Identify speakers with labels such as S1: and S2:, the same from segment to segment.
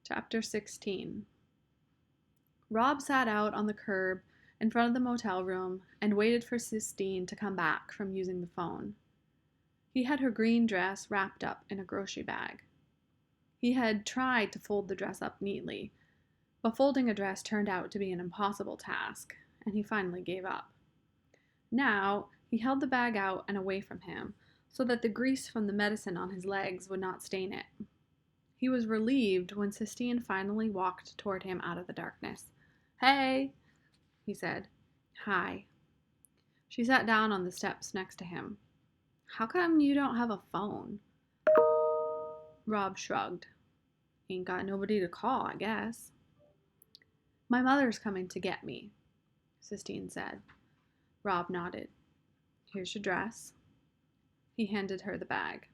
S1: Chapter 16. Rob sat out on the curb in front of the motel room and waited for Sistine to come back from using the phone. He had her green dress wrapped up in a grocery bag. He had tried to fold the dress up neatly, but folding a dress turned out to be an impossible task, and he finally gave up. Now, he held the bag out and away from him so that the grease from the medicine on his legs would not stain it. He was relieved when Sistine finally walked toward him out of the darkness. "Hey," he said. "Hi." She sat down on the steps next to him. "How come you don't have a phone?" Rob shrugged. "Ain't got nobody to call, I guess." "My mother's coming to get me," Sistine said. Rob nodded. "Here's your dress." He handed her the bag.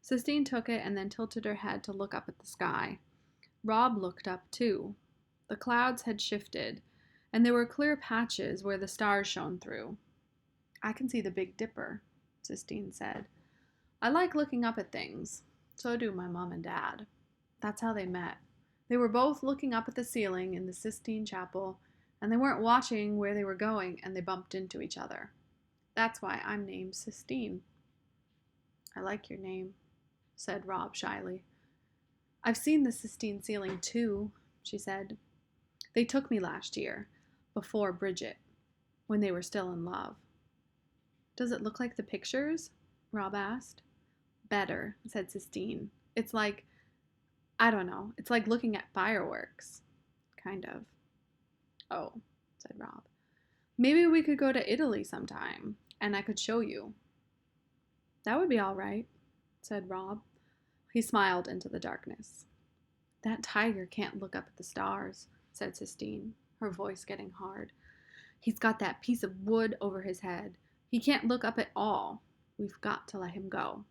S1: Sistine took it and then tilted her head to look up at the sky. Rob looked up too. The clouds had shifted, and there were clear patches where the stars shone through. "I can see the Big Dipper," Sistine said. "I like looking up at things. So do my mom and dad." That's how they met. They were both looking up at the ceiling in the Sistine Chapel, and they weren't watching where they were going, and they bumped into each other. That's why I'm named Sistine. "I like your name," said Rob shyly. "I've seen the Sistine ceiling too," she said. "They took me last year, before Bridget, when they were still in love." "Does it look like the pictures?" Rob asked. "Better," said Sistine. "It's like, I don't know, it's like looking at fireworks." "Kind of." "Oh," said Rob. "Maybe we could go to Italy sometime, and I could show you." "That would be all right," said Rob. He smiled into the darkness. "That tiger can't look up at the stars," said Sistine, her voice getting hard. "He's got that piece of wood over his head. He can't look up at all. We've got to let him go."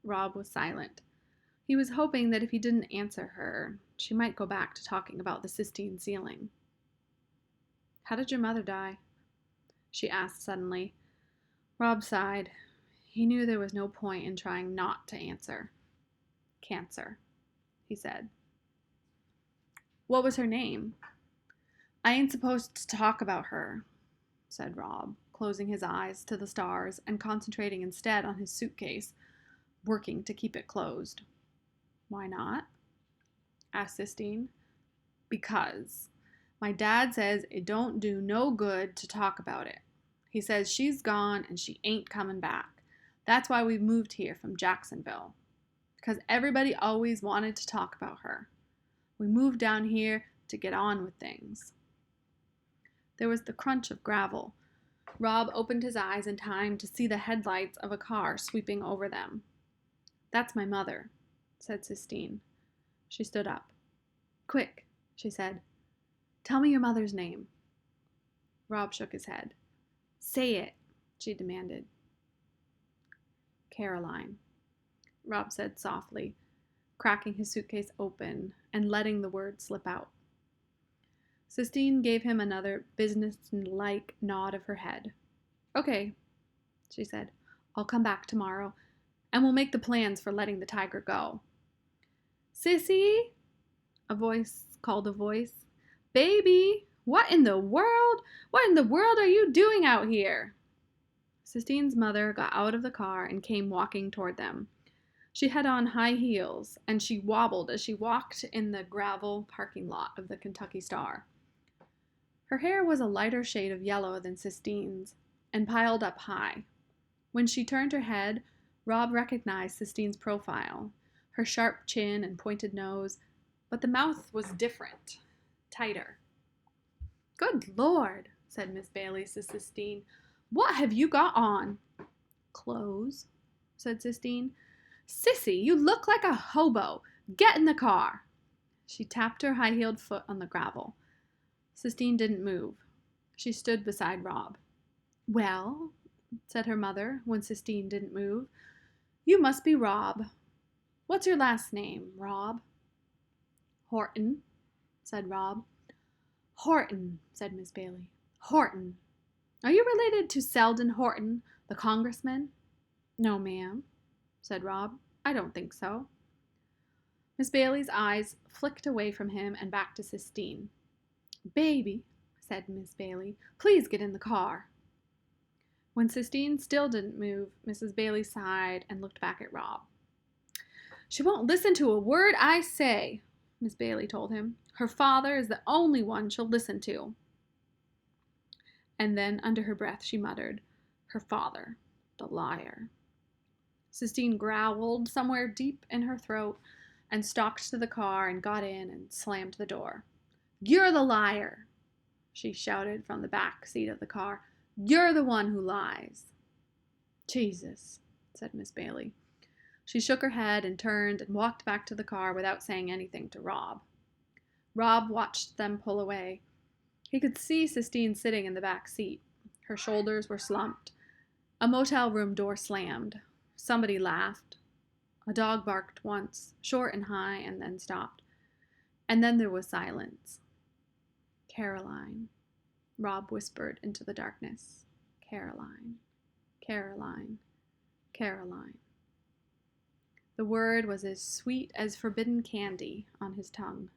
S1: Rob was silent. He was hoping that if he didn't answer her, she might go back to talking about the Sistine ceiling. "How did your mother die?" she asked suddenly. Rob sighed. He knew there was no point in trying not to answer. "Cancer," he said. "What was her name?" "I ain't supposed to talk about her," said Rob, closing his eyes to the stars and concentrating instead on his suitcase, working to keep it closed. "Why not?" asked Sistine. "Because my dad says it don't do no good to talk about it. He says she's gone and she ain't coming back. That's why we moved here from Jacksonville. Because everybody always wanted to talk about her. We moved down here to get on with things." There was the crunch of gravel. Rob opened his eyes in time to see the headlights of a car sweeping over them. "That's my mother," said Sistine. She stood up. "Quick," she said. "Tell me your mother's name." Rob shook his head. "Say it," she demanded. "Caroline," Rob said softly, cracking his suitcase open and letting the word slip out. Sistine gave him another business-like nod of her head. "Okay," she said. "I'll come back tomorrow, and we'll make the plans for letting the tiger go." "Sissy," called a voice. "Baby, what in the world are you doing out here?" Sistine's mother got out of the car and came walking toward them. She had on high heels, and she wobbled as she walked in the gravel parking lot of the Kentucky Star. Her hair was a lighter shade of yellow than Sistine's, and piled up high. When she turned her head, Rob recognized Sistine's profile, her sharp chin and pointed nose, but the mouth was different, tighter. "Good Lord," said Miss Bailey to Sistine. "What have you got on?" "Clothes," said Sistine. "Sissy, you look like a hobo. Get in the car." She tapped her high-heeled foot on the gravel. Sistine didn't move. She stood beside Rob. "Well," said her mother when Sistine didn't move, "you must be Rob. What's your last name, Rob?" "Horton," said Rob. "Horton," said Miss Bailey. "Horton. Are you related to Selden Horton, the congressman?" "No, ma'am," said Rob. "I don't think so." Miss Bailey's eyes flicked away from him and back to Sistine. "Baby," said Miss Bailey, "please get in the car." When Sistine still didn't move, Mrs. Bailey sighed and looked back at Rob. "She won't listen to a word I say," Miss Bailey told him. "Her father is the only one she'll listen to." And then, under her breath, she muttered, "Her father, the liar." Sistine growled somewhere deep in her throat and stalked to the car and got in and slammed the door. "You're the liar," she shouted from the back seat of the car. "You're the one who lies." "Jesus," said Miss Bailey. She shook her head and turned and walked back to the car without saying anything to Rob. Rob watched them pull away. He could see Sistine sitting in the back seat. Her shoulders were slumped. A motel room door slammed. Somebody laughed. A dog barked once, short and high, and then stopped. And then there was silence. "Caroline," Rob whispered into the darkness. "Caroline, Caroline, Caroline." The word was as sweet as forbidden candy on his tongue.